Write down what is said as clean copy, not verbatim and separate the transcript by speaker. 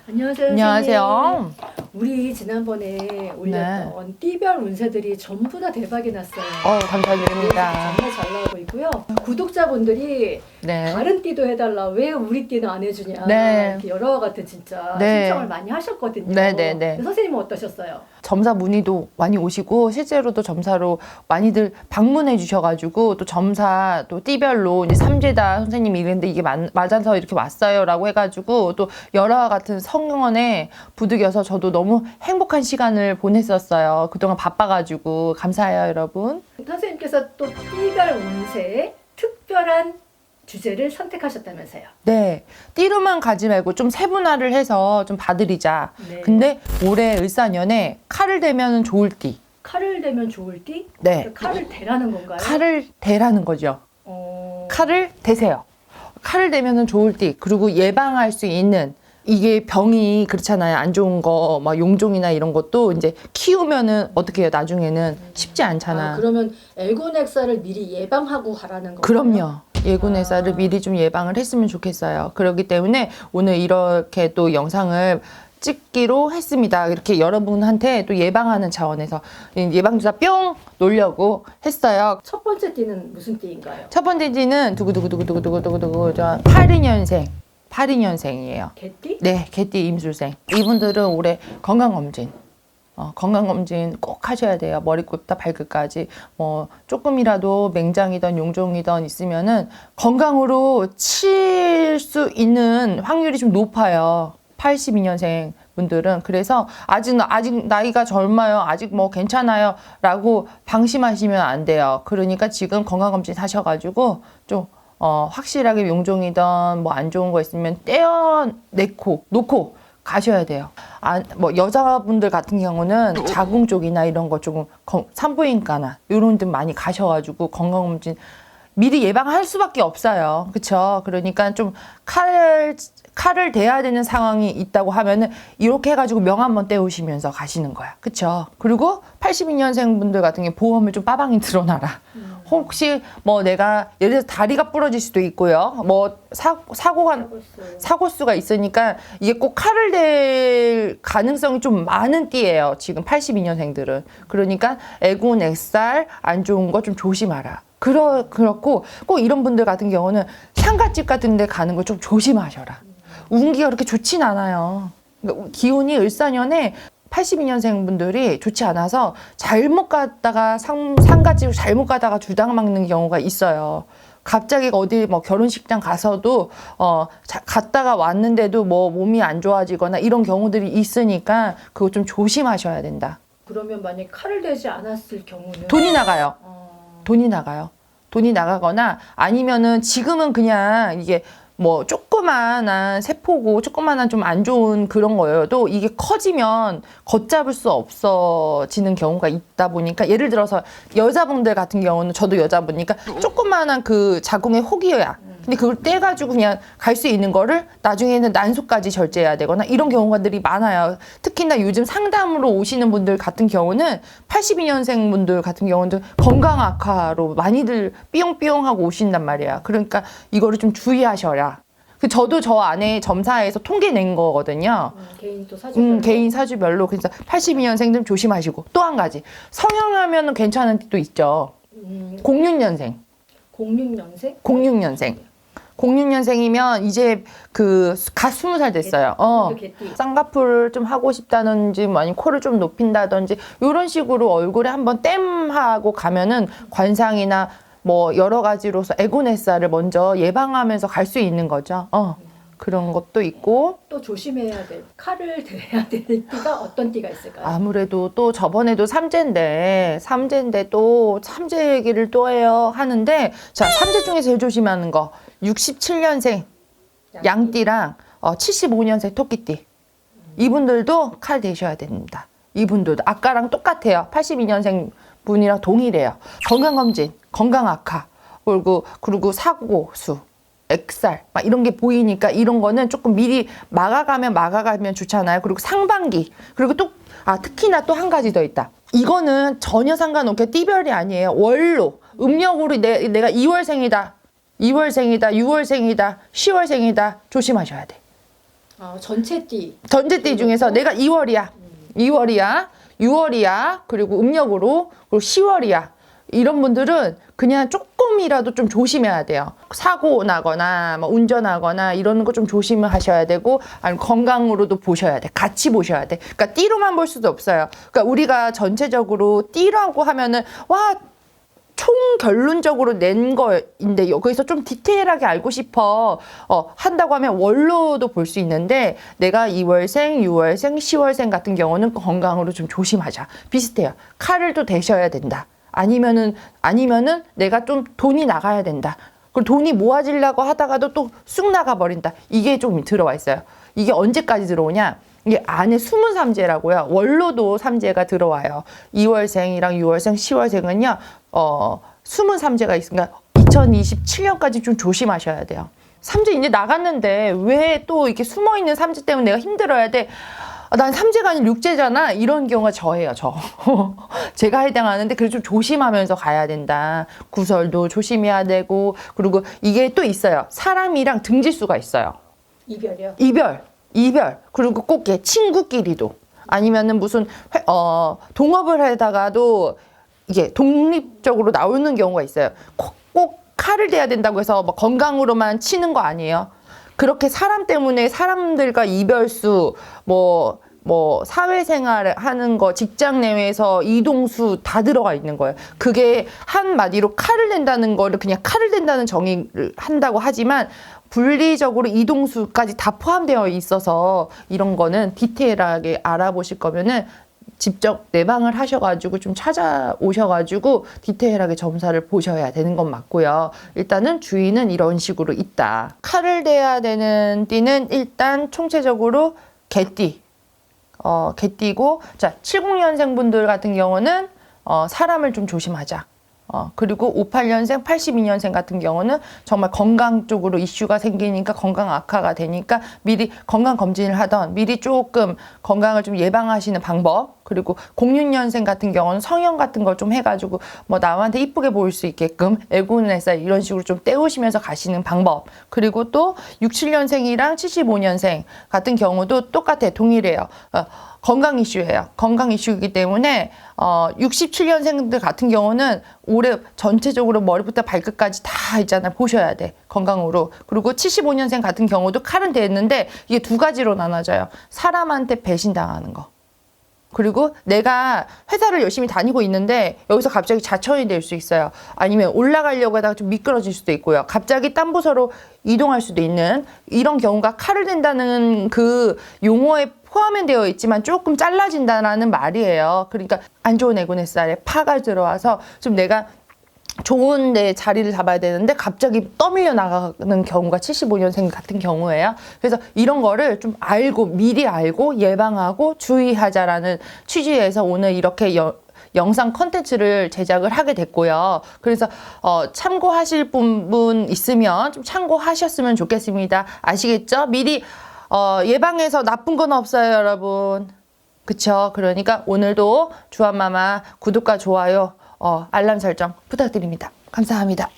Speaker 1: 안녕하세요.
Speaker 2: 안녕하세요.
Speaker 1: 선생님. 우리 지난번에 올렸던 띠별 운세들이 전부 다 대박이 났어요.
Speaker 2: 감사드립니다.
Speaker 1: 정말 잘 나오고 있고요. 구독자분들이
Speaker 2: 네.
Speaker 1: 다른 띠도 해달라, 왜 우리 띠는 안 해주냐,
Speaker 2: 네.
Speaker 1: 이렇게 여러 같은 진짜
Speaker 2: 네.
Speaker 1: 신청을 많이 하셨거든요.
Speaker 2: 네.
Speaker 1: 근데 선생님은 어떠셨어요?
Speaker 2: 점사 문의도 많이 오시고 실제로도 점사로 많이들 방문해 주셔가지고 또 점사 또 띠별로 이제 삼재다 선생님이 이랬는데 이게 맞아서 이렇게 왔어요라고 해가지고 또 여러 같은 성원에 부득여서 저도 너무 행복한 시간을 보냈었어요. 그동안 바빠가지고 감사해요, 여러분.
Speaker 1: 선생님께서 또 띠별 운세에 특별한 주제를 선택하셨다면서요?
Speaker 2: 네, 띠로만 가지 말고 좀 세분화를 해서 좀 봐드리자.
Speaker 1: 네.
Speaker 2: 근데 올해 을사년에 칼을 대면 좋을 띠.
Speaker 1: 칼을 대면 좋을 띠?
Speaker 2: 네.
Speaker 1: 그러니까 칼을 대라는 건가요?
Speaker 2: 칼을 대라는 거죠. 칼을 대세요. 칼을 대면은 좋을 띠. 그리고 예방할 수 있는 이게 병이 그렇잖아요. 안 좋은 거, 막 용종이나 이런 것도 이제 키우면은 어떻게 해요? 나중에는 쉽지 않잖아.
Speaker 1: 그러면 엘고넥사를 미리 예방하고 하라는 건가요?
Speaker 2: 그럼요. 예고내사를 미리 좀 예방을 했으면 좋겠어요. 그렇기 때문에 오늘 이렇게 또 영상을 찍기로 했습니다. 이렇게 여러분한테 또 예방하는 차원에서 예방주사 뿅 놓으려고 했어요.
Speaker 1: 첫 번째 띠는 무슨 띠인가요?
Speaker 2: 첫 번째 띠는 두구두구두구두구두구두구 82년생이에요.
Speaker 1: 개띠?
Speaker 2: 네, 개띠 임술생. 이분들은 올해 건강검진. 건강검진 꼭 하셔야 돼요. 머리끝부터 발끝까지. 뭐, 조금이라도 맹장이든 용종이든 있으면은 건강으로 칠 수 있는 확률이 좀 높아요. 82년생 분들은. 그래서 아직 나이가 젊어요. 아직 뭐 괜찮아요. 라고 방심하시면 안 돼요. 그러니까 지금 건강검진 하셔가지고 좀 확실하게 용종이든 뭐 안 좋은 거 있으면 놓고 가셔야 돼요. 뭐 여자분들 같은 경우는 자궁 쪽이나 이런 거 조금 산부인과나 이런 데 많이 가셔가지고 건강검진 미리 예방할 수밖에 없어요. 그쵸? 그러니까 좀 칼을 대야 되는 상황이 있다고 하면은 이렇게 해가지고 명 한번 떼우시면서 가시는 거야. 그쵸? 그리고 82년생 분들 같은 경우 보험을 좀 빠방히 들어놔라. 혹시 뭐 내가 예를 들어서 다리가 부러질 수도 있고요. 뭐 사고수가 있으니까 이게 꼭 칼을 댈 가능성이 좀 많은 띠예요. 지금 82년생들은. 그러니까 애군, 액살 안 좋은 거 좀 조심하라. 그렇고 꼭 이런 분들 같은 경우는 상갓집 같은 데 가는 거 좀 조심하셔라. 운기가 그렇게 좋진 않아요. 그러니까 기운이 을사년에 82년생 분들이 좋지 않아서 잘못 갔다가 상갓집 잘못 가다가 주당 맞는 경우가 있어요. 갑자기 어디 뭐 결혼식장 가서도 갔다가 왔는데도 뭐 몸이 안 좋아지거나 이런 경우들이 있으니까 그거 좀 조심하셔야 된다.
Speaker 1: 그러면 만약 칼을 대지 않았을 경우는
Speaker 2: 돈이 나가요. 돈이 나가거나 아니면은 지금은 그냥 이게 뭐 조그만한 세포고 조그만한 좀 안 좋은 그런 거여도 이게 커지면 걷잡을 수 없어지는 경우가 있다 보니까 예를 들어서 여자분들 같은 경우는 저도 여자분이니까 조그만한 그 자궁의 혹이야. 근데 그걸 떼가지고 그냥 갈 수 있는 거를 나중에는 난소까지 절제해야 되거나 이런 경우들이 많아요. 특히나 요즘 상담으로 오시는 분들 같은 경우는 82년생 분들 같은 경우는 건강 악화로 많이들 삐용삐용하고 오신단 말이야. 그러니까 이거를 좀 주의하셔라. 저도 저 안에 점사에서 통계 낸 거거든요.
Speaker 1: 개인 또 사주별로.
Speaker 2: 개인 사주별로. 그래서 82년생들 조심하시고 또 한 가지 성형하면 괜찮은 띠도 있죠. 06년생.
Speaker 1: 06년생?
Speaker 2: 06년생. 06년생이면 이제 갓 20살 됐어요. 쌍꺼풀을 좀 하고 싶다든지 뭐 아니면 코를 좀 높인다든지 이런 식으로 얼굴에 한번 땜하고 가면은 관상이나 뭐 여러 가지로서 에고네사를 먼저 예방하면서 갈 수 있는 거죠. 그런 것도 있고
Speaker 1: 또 조심해야 될 칼을 대야 될 띠가 어떤 띠가 있을까요?
Speaker 2: 아무래도 또 저번에도 삼재인데 또 삼재 얘기를 또 해요 하는데 자 삼재 중에 제일 조심하는 거 67년생 양띠랑 75년생 토끼띠 이분들도 칼 대셔야 됩니다. 이분들도 아까랑 똑같아요. 82년생 분이랑 동일해요. 건강검진, 건강 악화 그리고 사고수 액살 막 이런 게 보이니까 이런 거는 조금 미리 막아가면 좋잖아요. 그리고 상반기 그리고 또 특히나 또 한 가지 더 있다. 이거는 전혀 상관없게 띠별이 아니에요. 월로 음력으로 내가 2월생이다 6월생이다 10월생이다 조심하셔야 돼. 전체띠 중에서 내가 2월이야. 6월이야. 그리고 음력으로. 그리고 10월이야. 이런 분들은 그냥 조금이라도 좀 조심해야 돼요. 사고 나거나 뭐 운전하거나 이러는 거 좀 조심을 하셔야 되고, 아니면 건강으로도 보셔야 돼. 같이 보셔야 돼. 그러니까 띠로만 볼 수도 없어요. 그러니까 우리가 전체적으로 띠라고 하면은 와, 총 결론적으로 낸 거인데 여기서 좀 디테일하게 알고 싶어 한다고 하면 월로도 볼 수 있는데, 내가 2월생, 6월생, 10월생 같은 경우는 건강으로 좀 조심하자. 비슷해요. 칼을 또 대셔야 된다. 아니면은 내가 좀 돈이 나가야 된다. 그리고 돈이 모아지려고 하다가도 또 쑥 나가 버린다. 이게 좀 들어와 있어요. 이게 언제까지 들어오냐? 이게 안에 숨은 삼재라고요. 월로도 삼재가 들어와요. 2월생이랑 6월생, 10월생은요, 숨은 삼재가 있으니까 2027년까지 좀 조심하셔야 돼요. 삼재 이제 나갔는데 왜 또 이렇게 숨어 있는 삼재 때문에 내가 힘들어야 돼? 난 삼재가 아닌 육재잖아. 이런 경우가 저예요, 저. 제가 해당하는데, 그래서 좀 조심하면서 가야 된다. 구설도 조심해야 되고, 그리고 이게 또 있어요. 사람이랑 등지수가 있어요.
Speaker 1: 이별이요?
Speaker 2: 이별. 그리고 꼭 친구끼리도. 아니면은 무슨, 동업을 하다가도 이게 독립적으로 나오는 경우가 있어요. 꼭 칼을 대야 된다고 해서 뭐 건강으로만 치는 거 아니에요. 그렇게 사람 때문에 사람들과 이별수, 뭐 사회생활 하는 거, 직장 내외에서 이동수 다 들어가 있는 거예요. 그게 한마디로 칼을 댄다는 거를 그냥 칼을 댄다는 정의를 한다고 하지만, 분리적으로 이동수까지 다 포함되어 있어서 이런 거는 디테일하게 알아보실 거면은 직접 내방을 하셔가지고 좀 찾아오셔가지고 디테일하게 점사를 보셔야 되는 건 맞고요. 일단은 주의는 이런 식으로 있다. 칼을 대야 되는 띠는 일단 총체적으로 개띠. 개띠고, 자, 70년생 분들 같은 경우는 사람을 좀 조심하자. 그리고 58년생, 82년생 같은 경우는 정말 건강 쪽으로 이슈가 생기니까 건강 악화가 되니까 미리 건강 검진을 하던, 미리 조금 건강을 좀 예방하시는 방법. 그리고 06년생 같은 경우는 성형 같은 걸 좀 해가지고 뭐 남한테 이쁘게 보일 수 있게끔 애고는 이런 식으로 좀 때우시면서 가시는 방법. 그리고 또 67년생이랑 75년생 같은 경우도 똑같아, 동일해요. 건강 이슈예요. 건강 이슈이기 때문에 67년생들 같은 경우는 올해 전체적으로 머리부터 발끝까지 다 있잖아요. 보셔야 돼. 건강으로. 그리고 75년생 같은 경우도 칼은 됐는데 이게 두 가지로 나눠져요. 사람한테 배신당하는 거. 그리고 내가 회사를 열심히 다니고 있는데 여기서 갑자기 자천이 될 수 있어요. 아니면 올라가려고 하다가 좀 미끄러질 수도 있고요. 갑자기 딴 부서로 이동할 수도 있는 이런 경우가 칼을 댄다는 그 용어에 포함은 되어 있지만 조금 잘라진다는 말이에요. 그러니까 안 좋은 에고네살에 파가 들어와서 좀 내가 좋은 데 자리를 잡아야 되는데 갑자기 떠밀려 나가는 경우가 75년생 같은 경우예요. 그래서 이런 거를 좀 알고, 미리 알고 예방하고 주의하자라는 취지에서 오늘 이렇게 영상 컨텐츠를 제작을 하게 됐고요. 그래서 참고하실 부분 있으면 좀 참고하셨으면 좋겠습니다. 아시겠죠? 미리 예방해서 나쁜 건 없어요, 여러분. 그쵸? 그러니까 오늘도 주한마마 구독과 좋아요, 알람 설정 부탁드립니다. 감사합니다.